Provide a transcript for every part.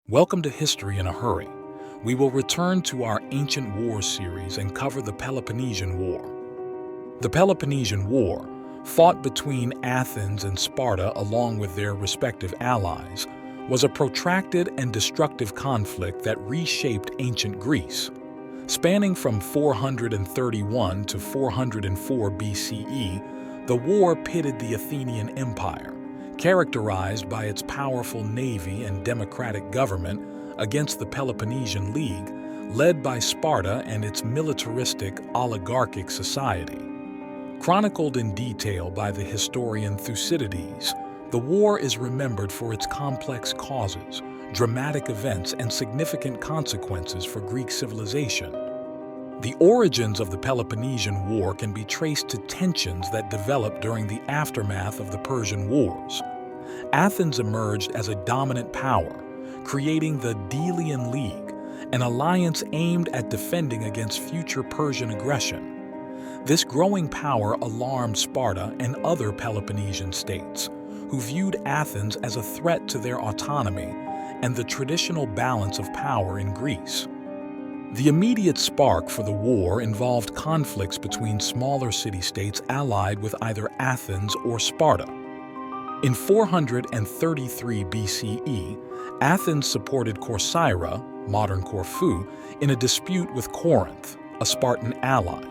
Welcome to History in a Hurry. We will return to our Ancient Wars series and cover the Peloponnesian War. The Peloponnesian War, fought between Athens and Sparta along with their respective allies, was a protracted and destructive conflict that reshaped ancient Greece. Spanning from 431 to 404 BCE, the war pitted the Athenian Empire, characterized by its powerful navy and democratic government, against the Peloponnesian League, led by Sparta and its militaristic, oligarchic society. Chronicled in detail by the historian Thucydides, the war is remembered for its complex causes, dramatic events, and significant consequences for Greek civilization. The origins of the Peloponnesian War can be traced to tensions that developed during the aftermath of the Persian Wars. Athens emerged as a dominant power, creating the Delian League, an alliance aimed at defending against future Persian aggression. This growing power alarmed Sparta and other Peloponnesian states, who viewed Athens as a threat to their autonomy and the traditional balance of power in Greece. The immediate spark for the war involved conflicts between smaller city-states allied with either Athens or Sparta. In 433 BCE, Athens supported Corcyra, modern Corfu, in a dispute with Corinth, a Spartan ally.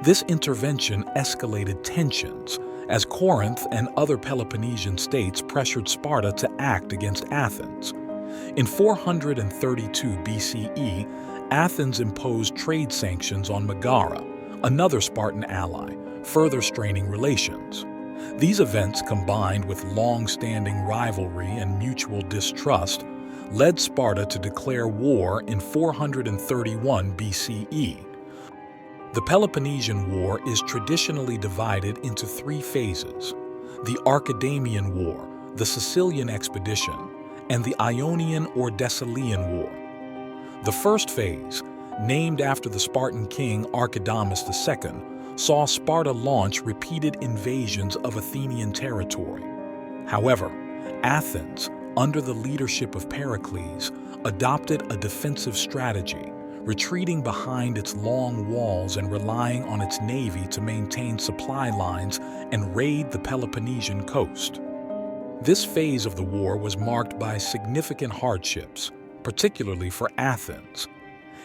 This intervention escalated tensions as Corinth and other Peloponnesian states pressured Sparta to act against Athens. In 432 BCE, Athens imposed trade sanctions on Megara, another Spartan ally, further straining relations. These events, combined with long-standing rivalry and mutual distrust, led Sparta to declare war in 431 BCE. The Peloponnesian War is traditionally divided into three phases: the Archidamian War, the Sicilian Expedition, and the Ionian or Decelean War. The first phase, named after the Spartan king Archidamus II, saw Sparta launch repeated invasions of Athenian territory. However, Athens, under the leadership of Pericles, adopted a defensive strategy, retreating behind its long walls and relying on its navy to maintain supply lines and raid the Peloponnesian coast. This phase of the war was marked by significant hardships, particularly for Athens.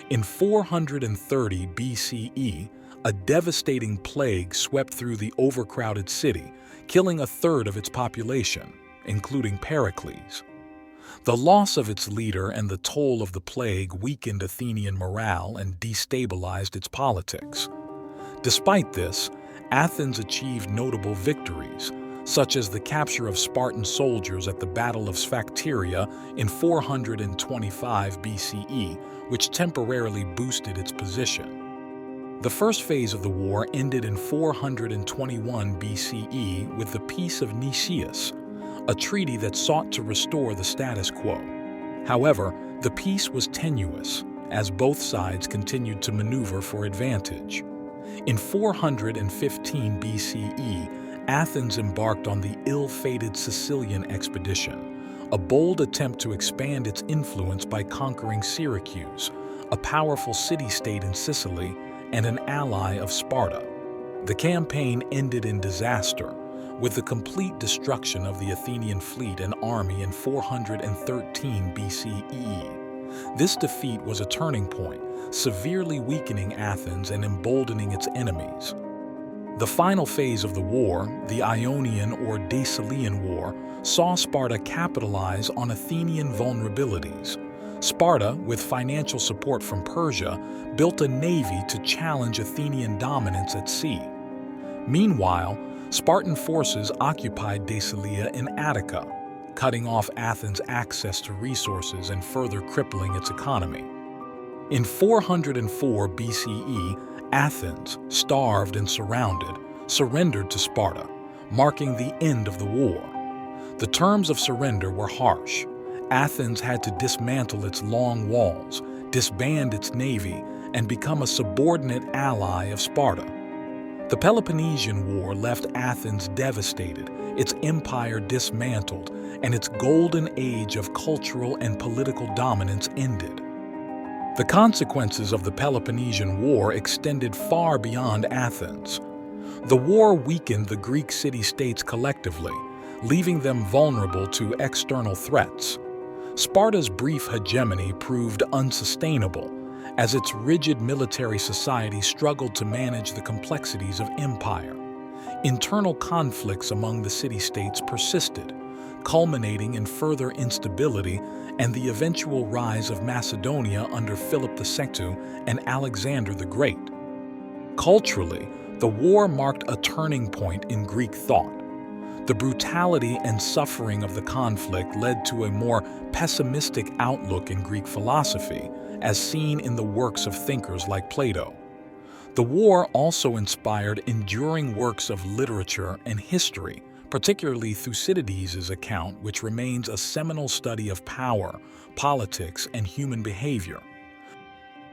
In 430 BCE, a devastating plague swept through the overcrowded city, killing a third of its population, including Pericles. The loss of its leader and the toll of the plague weakened Athenian morale and destabilized its politics. Despite this, Athens achieved notable victories, such as the capture of Spartan soldiers at the Battle of Sphacteria in 425 BCE, which temporarily boosted its position. The first phase of the war ended in 421 BCE with the Peace of Nicias, a treaty that sought to restore the status quo. However, the peace was tenuous, as both sides continued to maneuver for advantage. In 415 BCE, Athens embarked on the ill-fated Sicilian Expedition, a bold attempt to expand its influence by conquering Syracuse, a powerful city-state in Sicily and an ally of Sparta. The campaign ended in disaster, with the complete destruction of the Athenian fleet and army in 413 BCE. This defeat was a turning point, severely weakening Athens and emboldening its enemies. The final phase of the war, the Ionian or Decelean War, saw Sparta capitalize on Athenian vulnerabilities. Sparta, with financial support from Persia, built a navy to challenge Athenian dominance at sea. Meanwhile, Spartan forces occupied Decelia in Attica, cutting off Athens' access to resources and further crippling its economy. In 404 BCE, Athens, starved and surrendered to Sparta, marking the end of the war. The terms of surrender were harsh. Athens had to dismantle its long walls, disband its navy, and become a subordinate ally of Sparta. The Peloponnesian War left Athens devastated its empire dismantled, and its golden age of cultural and political dominance ended. The consequences of the Peloponnesian War extended far beyond Athens. The war weakened the Greek city-states collectively, leaving them vulnerable to external threats. Sparta's brief hegemony proved unsustainable, as its rigid military society struggled to manage the complexities of empire. Internal conflicts among the city-states persisted, culminating in further instability and the eventual rise of Macedonia under Philip II and Alexander the Great. Culturally, the war marked a turning point in Greek thought. The brutality and suffering of the conflict led to a more pessimistic outlook in Greek philosophy, as seen in the works of thinkers like Plato. The war also inspired enduring works of literature and history, particularly Thucydides' account, which remains a seminal study of power, politics, and human behavior.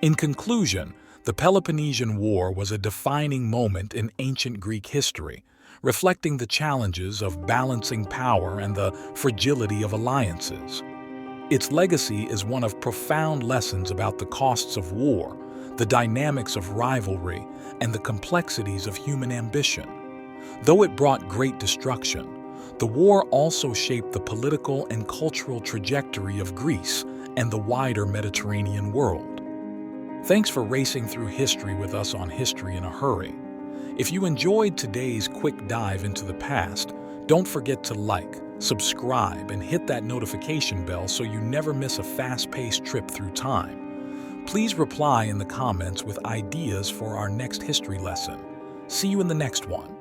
In conclusion, the Peloponnesian War was a defining moment in ancient Greek history, reflecting the challenges of balancing power and the fragility of alliances. Its legacy is one of profound lessons about the costs of war, the dynamics of rivalry, and the complexities of human ambition. Though it brought great destruction, the war also shaped the political and cultural trajectory of Greece and the wider Mediterranean world. Thanks for racing through history with us on History in a Hurry. If you enjoyed today's quick dive into the past, don't forget to like, subscribe, and hit that notification bell so you never miss a fast-paced trip through time. Please reply in the comments with ideas for our next history lesson. See you in the next one.